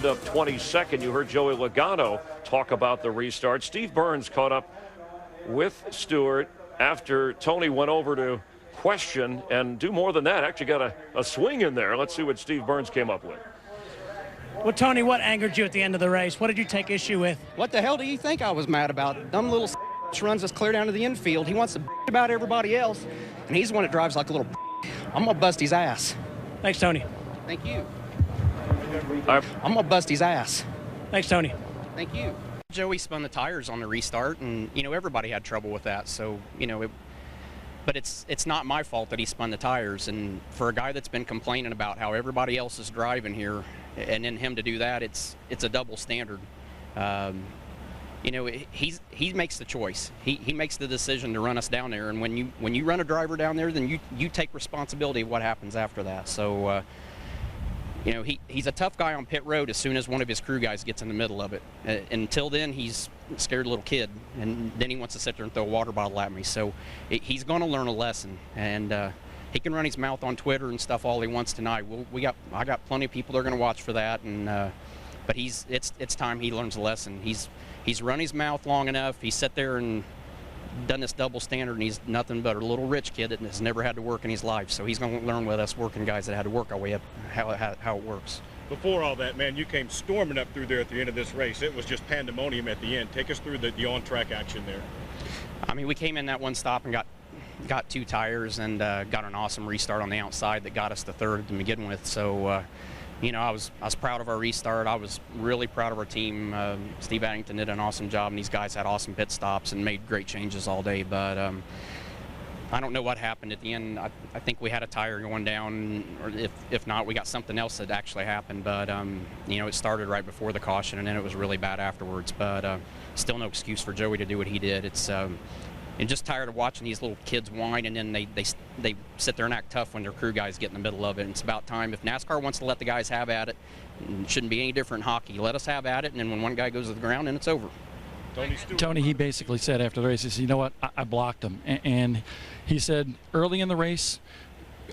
Up 22nd, you heard Joey Logano talk about the restart. Steve Burns caught up with Stewart after Tony went over to question and do more than that. Actually got a swing in there. Let's see what Steve Burns came up with. Well, Tony, what angered you at the end of the race? What did you take issue with? What the hell do you think I was mad about? Dumb little runs us clear down to the infield. He wants to about everybody else, and he's the one that drives like a little. I'm going to bust his ass. Thanks, Tony. Thank you. I'm going to bust his ass. Thanks, Tony. Thank you. Joey spun the tires on the restart, and, everybody had trouble with that. So, but it's not my fault that he spun the tires. And for a guy that's been complaining about how everybody else is driving here, and then him to do that, it's a double standard. He makes the choice. He makes the decision to run us down there. And when you run a driver down there, then you take responsibility of what happens after that. So, he's a tough guy on pit road as soon as one of his crew guys gets in the middle of it. Until then, he's a scared little kid, and then he wants to sit there and throw a water bottle at me. So he's going to learn a lesson, and he can run his mouth on Twitter and stuff all he wants tonight. I got plenty of people that are going to watch for that, and but it's time he learns a lesson. He's run his mouth long enough. He's sat there and done this double standard, and he's nothing but a little rich kid that has never had to work in his life. So he's going to learn with us working guys that had to work our way up how it works. Before all that, man, you came storming up through there at the end of this race. It was just pandemonium at the end. Take us through the on-track action there. I mean, we came in that one stop and got two tires and got an awesome restart on the outside that got us to third to begin with. So, I was proud of our restart. I was really proud of our team. Steve Addington did an awesome job, and these guys had awesome pit stops and made great changes all day. But I don't know what happened at the end. I think we had a tire going down, or if not, we got something else that actually happened. But it started right before the caution, and then it was really bad afterwards. But still no excuse for Joey to do what he did. It's and just tired of watching these little kids whine, and then they sit there and act tough when their crew guys get in the middle of it. And it's about time. If NASCAR wants to let the guys have at it, it shouldn't be any different in hockey. Let us have at it, and then when one guy goes to the ground, then it's over. Tony, he basically said after the race, he said, you know what, I blocked him. And he said early in the race,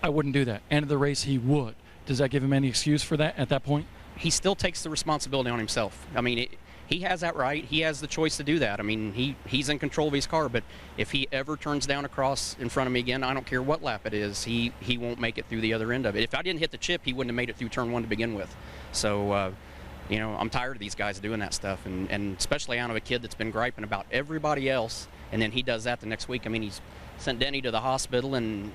I wouldn't do that. End of the race, he would. Does that give him any excuse for that at that point? He still takes the responsibility on himself. I mean, he has that right. He has the choice to do that. I mean, he's in control of his car, but if he ever turns down a cross in front of me again, I don't care what lap it is, he won't make it through the other end of it. If I didn't hit the chip, he wouldn't have made it through turn one to begin with. So, I'm tired of these guys doing that stuff, and especially out of a kid that's been griping about everybody else, and then he does that the next week. I mean, he's sent Denny to the hospital and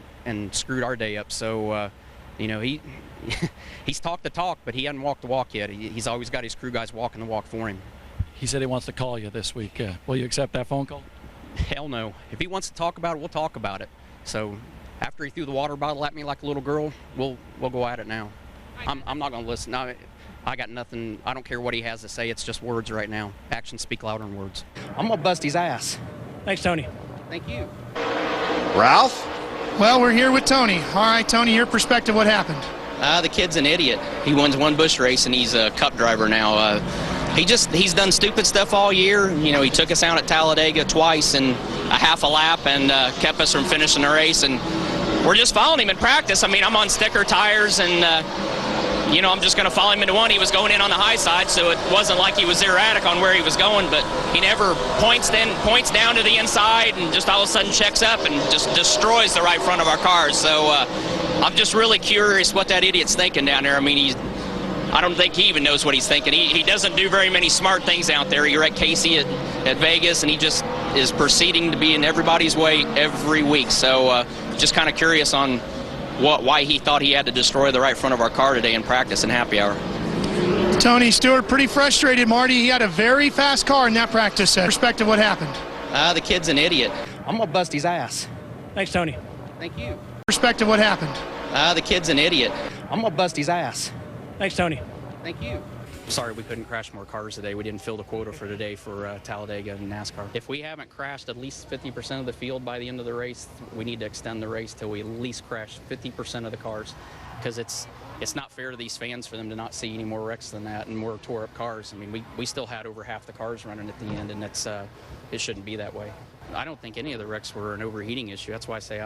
screwed our day up. So, he's talked the talk, but he hasn't walked the walk yet. He's always got his crew guys walking the walk for him. He said he wants to call you this week. Will you accept that phone call? Hell no. If he wants to talk about it, we'll talk about it. So after he threw the water bottle at me like a little girl, we'll go at it now. I'm not going to listen. I got nothing. I don't care what he has to say. It's just words right now. Actions speak louder than words. I'm going to bust his ass. Thanks, Tony. Thank you. Ralph? Well, we're here with Tony. All right, Tony, your perspective, what happened? The kid's an idiot. He wins one Busch race, and he's a cup driver now. He's done stupid stuff all year. He took us out at Talladega twice in a half a lap and kept us from finishing the race. And we're just following him in practice. I mean, I'm on sticker tires, and I'm just going to follow him into one. He was going in on the high side, so it wasn't like he was erratic on where he was going, but he never points down to the inside and just all of a sudden checks up and just destroys the right front of our cars. So I'm just really curious what that idiot's thinking down there. I mean, I don't think he even knows what he's thinking. He doesn't do very many smart things out there. He wrecked Casey at Vegas, and he just is proceeding to be in everybody's way every week. So just kind of curious on why he thought he had to destroy the right front of our car today in practice and happy hour. Tony, Stewart, pretty frustrated, Marty. He had a very fast car in that practice set. Perspective, what happened? The kid's an idiot. I'm going to bust his ass. Thanks, Tony. Thank you. Perspective, what happened? The kid's an idiot. I'm going to bust his ass. Thanks, Tony. Thank you. Sorry we couldn't crash more cars today. We didn't fill the quota for today for Talladega and NASCAR. If we haven't crashed at least 50% of the field by the end of the race, we need to extend the race till we at least crash 50% of the cars, because it's not fair to these fans for them to not see any more wrecks than that and more tore up cars. I mean, we still had over half the cars running at the end, and it shouldn't be that way. I don't think any of the wrecks were an overheating issue. That's why I say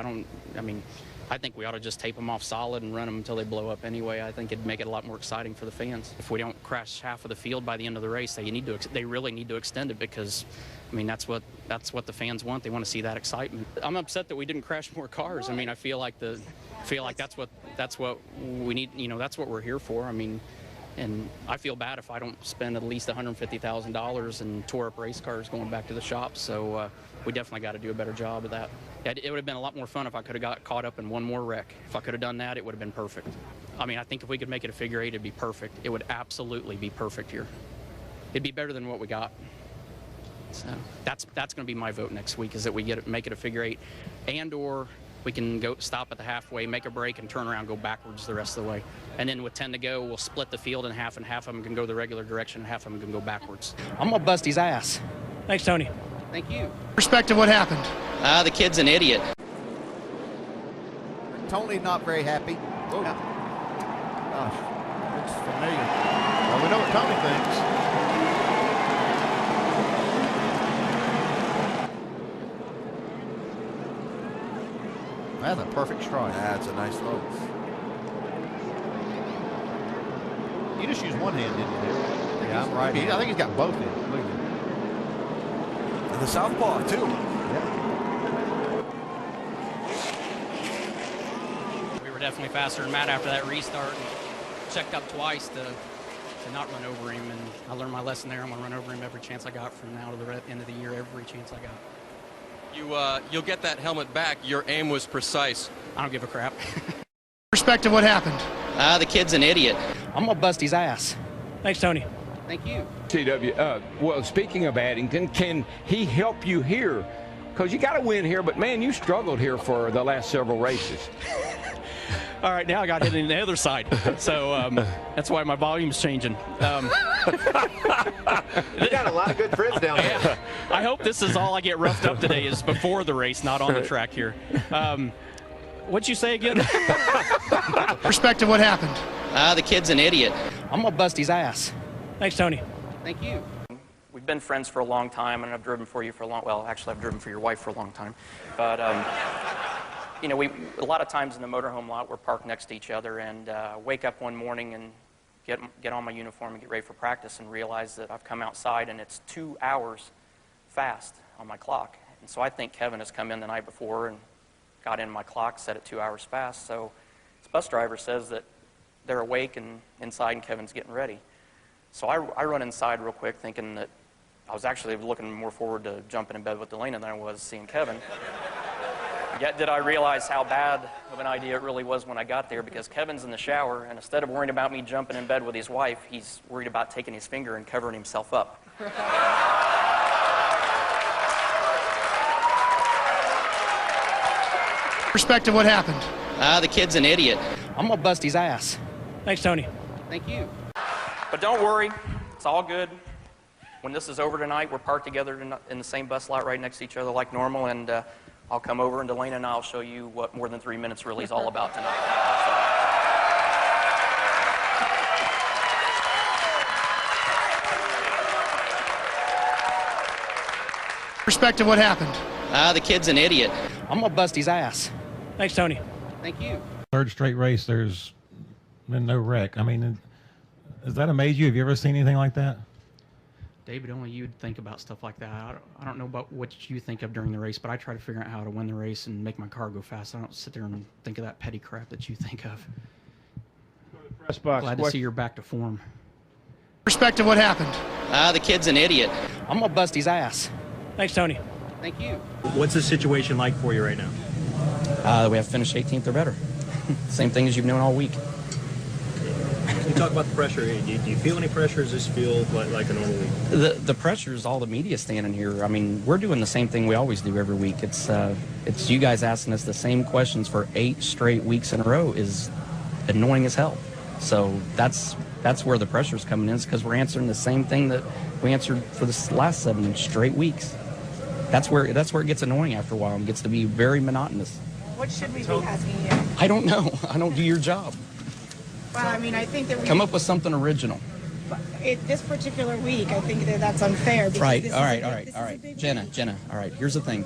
I think we ought to just tape them off solid and run them until they blow up anyway. I think it'd make it a lot more exciting for the fans. If we don't crash half of the field by the end of the race, they really need to extend it because, I mean, that's what the fans want. They want to see that excitement. I'm upset that we didn't crash more cars. I mean, I feel like that's what we need. You know, that's what we're here for. I mean, and I feel bad if I don't spend at least $150,000 and tore up race cars going back to the shop. So we definitely got to do a better job of that. It would have been a lot more fun if I could have got caught up in one more wreck. If I could have done that, it would have been perfect. I mean, I think if we could make it a figure eight, it'd be perfect. It would absolutely be perfect here. It'd be better than what we got. So that's going to be my vote next week, is that we make it a figure eight, and/or we can go stop at the halfway, make a break, and turn around, go backwards the rest of the way. And then with 10 to go, we'll split the field in half, and half of them can go the regular direction, and half of them can go backwards. I'm going to bust his ass. Thanks, Tony. Thank you. Perspective, what happened? The kid's an idiot. Tony not very happy. Oh. Gosh, it's familiar. Well, we know what Tony thinks. That's a perfect strike. That's a nice throw. You just used one hand, didn't you? Yeah, I'm right. I think he's got both hands. Look at him. And the southpaw, too. Yeah. We were definitely faster than Matt after that restart. And checked up twice to not run over him, and I learned my lesson there. I'm going to run over him every chance I got from now to the end of the year, every chance I got. You'll get that helmet back. Your aim was precise. I don't give a crap. Perspective, what happened? The kid's an idiot. I'm going to bust his ass. Thanks, Tony. Thank you. TW, well, speaking of Addington, can he help you here? Because you got to win here, but man, you struggled here for the last several races. All right, now I got hit on the other side, so that's why my volume's changing. You got a lot of good friends down there. Yeah. I hope this is all I get roughed up today is before the race, not on the track here. What'd you say again? Perspective, what happened? The kid's an idiot. I'm going to bust his ass. Thanks, Tony. Thank you. We've been friends for a long time, and I've driven for you for a long, well, actually I've driven for your wife for a long time. But, you know, a lot of times in the motorhome lot, we're parked next to each other, and wake up one morning and get on my uniform and get ready for practice and realize that I've come outside and it's 2 hours fast on my clock. And so I think Kevin has come in the night before and got in my clock, set it 2 hours fast. So this bus driver says that they're awake and inside and Kevin's getting ready. So I run inside real quick thinking that I was actually looking more forward to jumping in bed with Delana than I was seeing Kevin. Yet did I realize how bad of an idea it really was when I got there, because Kevin's in the shower, and instead of worrying about me jumping in bed with his wife, he's worried about taking his finger and covering himself up. Perspective, what happened? The kid's an idiot. I'm going to bust his ass. Thanks, Tony. Thank you. But don't worry, it's all good. When this is over tonight, we're parked together in the same bus lot right next to each other like normal, and I'll come over, and Delana and I'll show you what more than 3 minutes really is all about tonight. Perspective, what happened? The kid's an idiot. I'm going to bust his ass. Thanks, Tony. Thank you. Third straight race, there's been no wreck. I mean, does that amaze you? Have you ever seen anything like that? David, only you'd think about stuff like that. I don't know about what you think of during the race, but I try to figure out how to win the race and make my car go fast. I don't sit there and think of that petty crap that you think of. Press box. Glad to see you're back to form. Perspective, what happened? The kid's an idiot. I'm going to bust his ass. Thanks, Tony. Thank you. What's the situation like for you right now? We have finished 18th or better. Same thing as you've known all week. You talk about the pressure. Do you feel any pressure? Does this feel like a normal week? The pressure is all the media standing here. I mean, we're doing the same thing we always do every week. It's you guys asking us the same questions for 8 straight weeks in a row is annoying as hell. So that's where the pressure's coming in, is because we're answering the same thing that we answered for the last 7 straight weeks. That's where it gets annoying after a while and gets to be very monotonous. What should we be asking you? I don't know. I don't do your job. Well, I mean, I think that we come up with something original. This particular week, I think that's unfair. Right. All right. Jenna. All right. Here's the thing.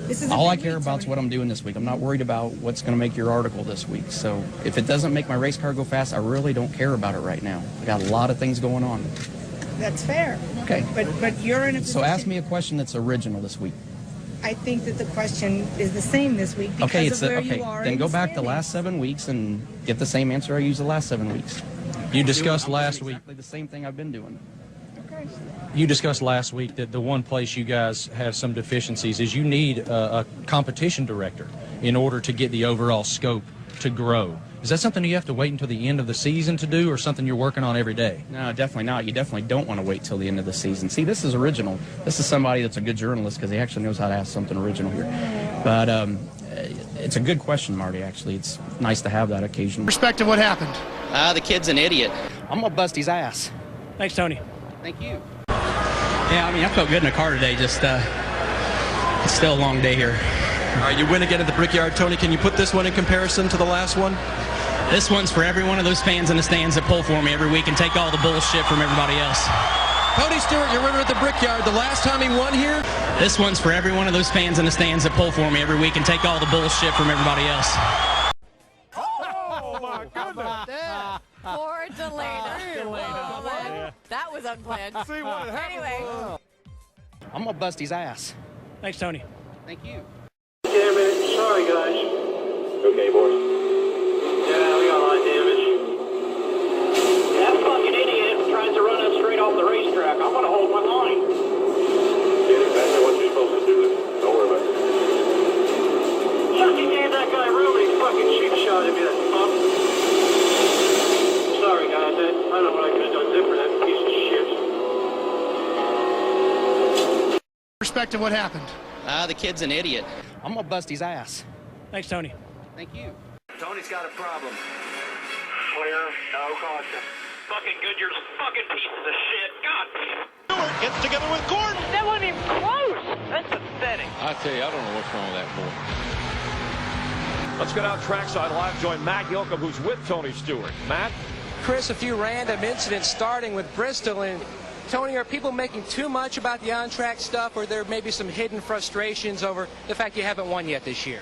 This is All I care about is what I'm doing this week. I'm not worried about what's going to make your article this week. So if it doesn't make my race car go fast, I really don't care about it right now. I got a lot of things going on. That's fair. Okay. But you're in a position. So ask me a question that's original this week. I think that the question is the same this week because Okay, of where you are. Then in go the back the standings. last 7 weeks and get the same answer I used the last 7 weeks. You discussed last week. Exactly the same thing I've been doing. You discussed last week that the one place you guys have some deficiencies is you need a competition director in order to get the overall scope to grow. Is that something you have to wait until the end of the season to do, or something you're working on every day? No, definitely not. You definitely don't want to wait till the end of the season. See, this is original. This is somebody that's a good journalist because he actually knows how to ask something original here. But it's a good question, Marty, actually. It's nice to have that occasion. Perspective, what happened? The kid's an idiot. I'm going to bust his ass. Thanks, Tony. Thank you. Yeah, I mean, I felt good in the car today. Just, it's still a long day here. All right, you win again at the Brickyard. Tony, can you put this one in comparison to the last one? This one's for every one of those fans in the stands that pull for me every week and take all the bullshit from everybody else. Tony Stewart, your winner at the Brickyard. The last time he won here? This one's for every one of those fans in the stands that pull for me every week and take all the bullshit from everybody else. Oh, my goodness. Poor Talladega. That was unplanned. See what happened. Anyway. I'm going to bust his ass. Thanks, Tony. Thank you. Damage. Sorry, guys. Okay, boys. Yeah, we got a lot of damage. That fucking idiot tries to run us straight off the racetrack. I'm going to hold my line. Yeah, exactly what you're supposed to do. Don't worry about it. Fucking gave that guy room and he fucking cheap shot at me, that fuck. Sorry, guys. I don't know what I could have done different. That piece of shit. Perspective, what happened? The kid's an idiot. I'm going to bust his ass. Thanks, Tony. Thank you. Tony's got a problem. Clear, no caution. Fucking Goodyear's fucking pieces of shit. God damn. Stewart gets together with Gordon. That wasn't even close. That's pathetic. I tell you, I don't know what's wrong with that boy. Let's get out trackside live. Join Matt Yoakum, who's with Tony Stewart. Matt? Chris, a few random incidents starting with Bristol. And Tony, are people making too much about the on-track stuff, or there may be some hidden frustrations over the fact you haven't won yet this year?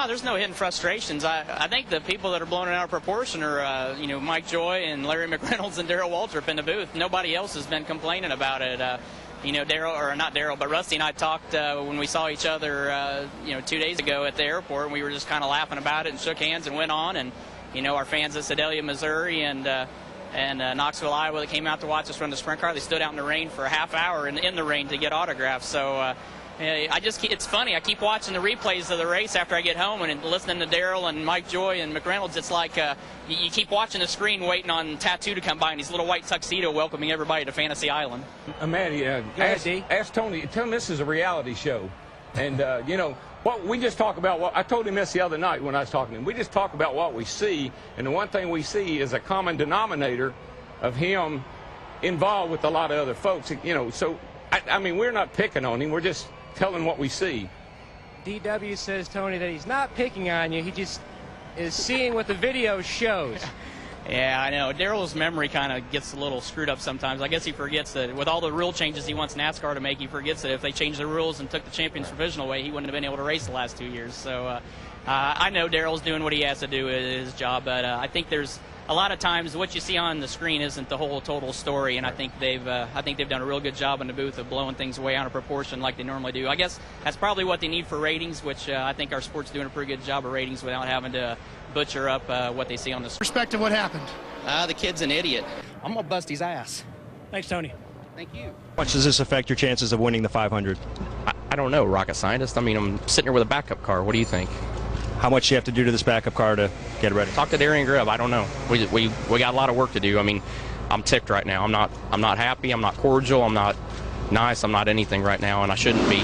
There's no hidden frustrations. I think the people that are blowing it out of proportion are, Mike Joy and Larry McReynolds and Darrell Waltrip in the booth. Nobody else has been complaining about it. But Rusty and I talked when we saw each other, 2 days ago at the airport, and we were just kind of laughing about it and shook hands and went on. And, our fans at Sedalia, Missouri, and Knoxville, Iowa, that came out to watch us run the sprint car, they stood out in the rain for a half hour in the rain to get autographs. So, it's funny. I keep watching the replays of the race after I get home and listening to Darrell and Mike Joy and McReynolds. It's like you keep watching the screen waiting on Tattoo to come by in his little white tuxedo welcoming everybody to Fantasy Island. Maddie, ask Tony. Tell him this is a reality show. And, what we just talk about, I told him this the other night when I was talking to him. We just talk about what we see. And the one thing we see is a common denominator of him involved with a lot of other folks. So, I mean, we're not picking on him. We're just telling what we see. DW says, Tony, that he's not picking on you. He just is seeing what the video shows. Yeah, I know. Darrell's memory kind of gets a little screwed up sometimes. I guess he forgets that with all the rule changes he wants NASCAR to make, he forgets that if they changed the rules and took the champions provisional away, he wouldn't have been able to race the last 2 years. So I know Darrell's doing what he has to do at his job, but I think there's a lot of times what you see on the screen isn't the whole total story, and I think they've done a real good job in the booth of blowing things way out of proportion like they normally do. I guess that's probably what they need for ratings, which I think our sport's doing a pretty good job of ratings without having to butcher up what they see on the screen. Perspective, what happened? The kid's an idiot. I'm going to bust his ass. Thanks, Tony. Thank you. How much does this affect your chances of winning the 500? I don't know, rocket scientist. I mean, I'm sitting here with a backup car. What do you think? How much do you have to do to this backup car to get it ready? Talk to Darian Grubb. I don't know. We got a lot of work to do. I mean, I'm ticked right now. I'm not happy. I'm not cordial. I'm not nice. I'm not anything right now, and I shouldn't be.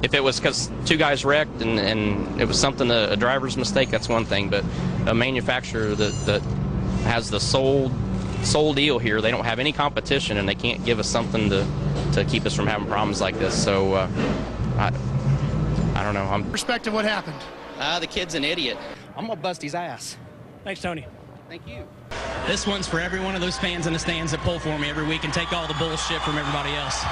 If it was because two guys wrecked and it was something a driver's mistake, that's one thing. But a manufacturer that has the sole deal here, they don't have any competition, and they can't give us something to keep us from having problems like this. So I don't know. Perspective, what happened? The kid's an idiot. I'm going to bust his ass. Thanks, Tony. Thank you. This one's for every one of those fans in the stands that pull for me every week and take all the bullshit from everybody else.